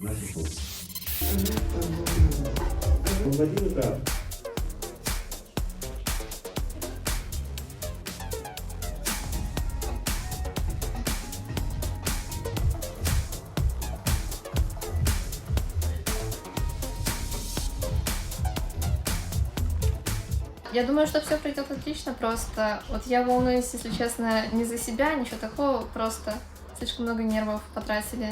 Наши пол. Владимир. Я думаю, что все пройдет отлично, просто вот я волнуюсь, если честно, не за себя, ничего такого, просто слишком много нервов потратили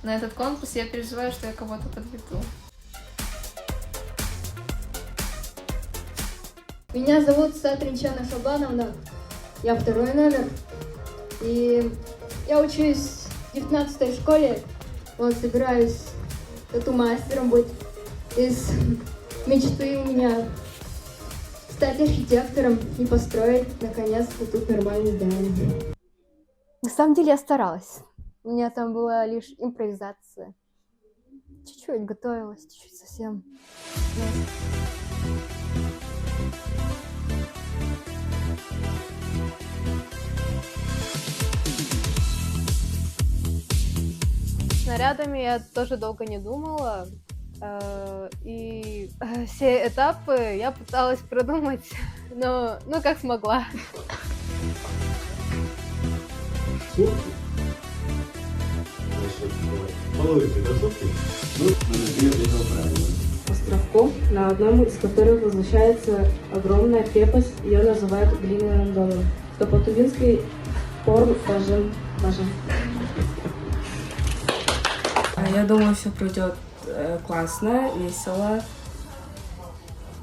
на этот конкурс, я переживаю, что я кого-то подведу. Меня зовут Сатринчана Шабановна, я второй номер, и я учусь в 19-й школе, вот собираюсь тату-мастером быть. Из мечты у меня стать архитектором и построить, наконец-то, тут нормальное здание. На самом деле я старалась. У меня там была лишь импровизация. Чуть-чуть готовилась, чуть-чуть совсем. С нарядами я тоже долго не думала. И все этапы я пыталась продумать, но как смогла. Островком, на одном из которых возвышается огромная крепость, ее называют глиняным домом. Что по-тувински форм важен. Я думаю, все пройдет классно, весело,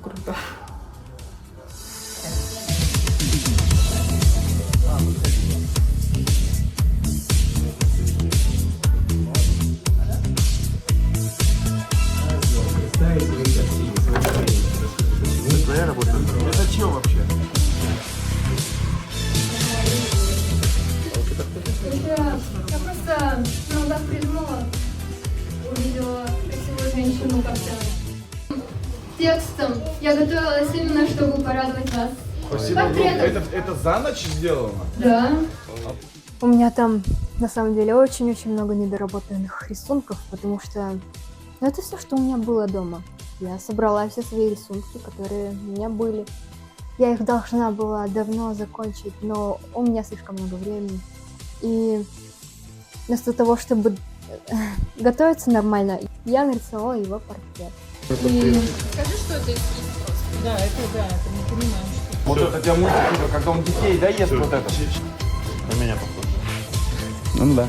круто. Твоя работа? Это чё вообще? Я просто так придумала, увидела красивую женщину как-то. Текстом я готовилась именно, чтобы порадовать вас. Спасибо огромное. Это за ночь сделано? Да. У меня там, на самом деле, очень-очень много недоработанных рисунков, потому что это все, что у меня было дома. Я собрала все свои рисунки, которые у меня были. Я их должна была давно закончить, но у меня слишком много времени. И вместо того, чтобы готовиться нормально, я нарисовала его портрет. Скажи, что это эскиз просто. Да, это не понимаю, что... Вот это тебя мультик, когда он детей, да, ест вот это? На меня похоже. Ну да.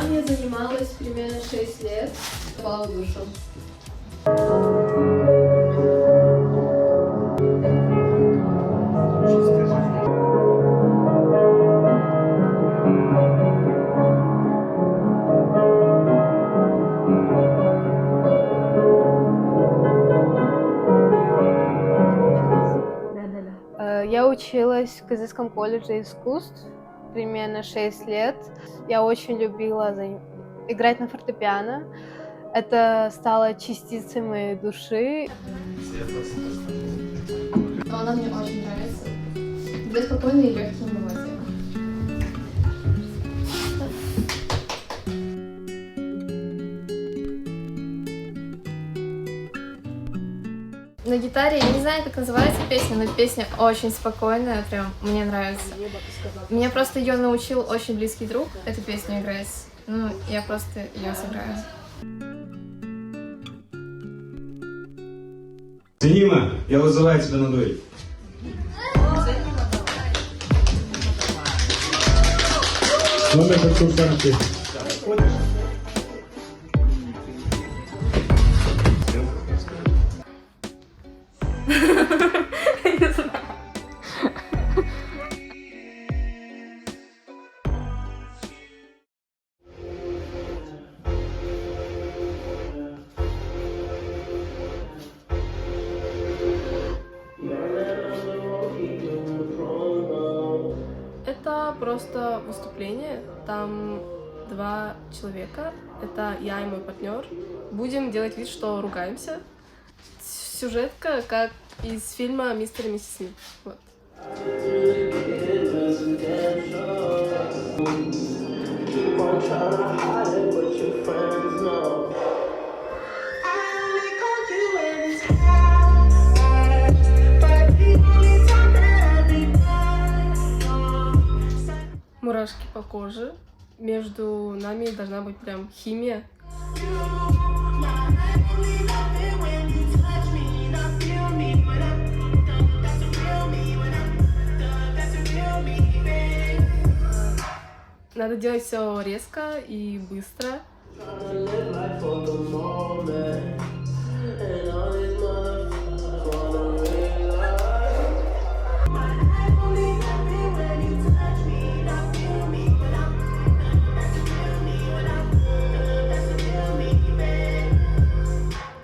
Я занималась примерно 6 лет, попала в душу. Я училась в Казахском колледже искусств примерно 6 лет. Я очень любила играть на фортепиано. Это стало частицей моей души. Но она мне очень нравится. Для спокойной и легкой мелодии. На гитаре, я не знаю, как называется песня, но песня очень спокойная, прям мне нравится. Меня просто ее научил очень близкий друг эту песню играть. Ну, я просто ее сыграю. Синима, я вызываю тебя на дуэль. Номер 546. Ходишь? Не знаю. Это просто выступление, там 2 человека, это я и мой партнер. Будем делать вид, что ругаемся. Сюжетка, как из фильма «Мистер и миссис Смит». Вот. похожи. Между нами должна быть прям химия. Надо делать все резко и быстро.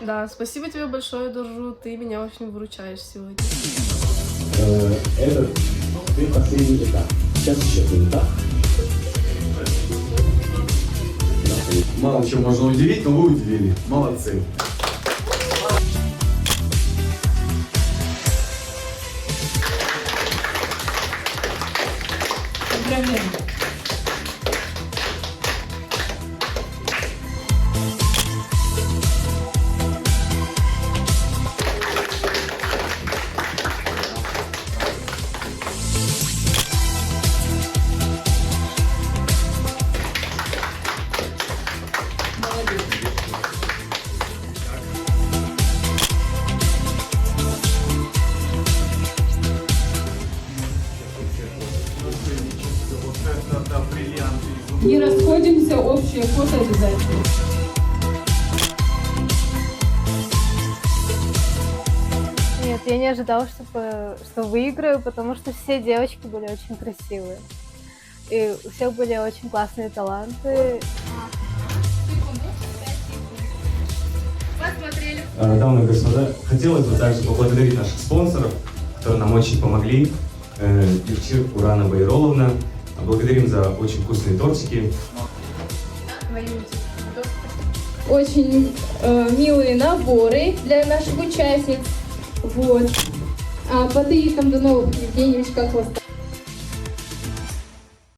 Да, спасибо тебе большое, Дуржу, ты меня очень выручаешь сегодня. Этот последний этап. Сейчас еще один этап. Мало чем можно удивить, но вы удивили. Молодцы. Поздравляем. Не расходимся, общее фото обязательно. Нет, я не ожидала, что выиграю, потому что все девочки были очень красивые. И у всех были очень классные таланты. Дамы и господа, хотелось бы также поблагодарить наших спонсоров, которые нам очень помогли. Девчир Урана Байроловна. Благодарим за очень вкусные тортики. Очень милые наборы для наших участниц. Вот. А подарить там до новых Евгеньевичка Хвоста.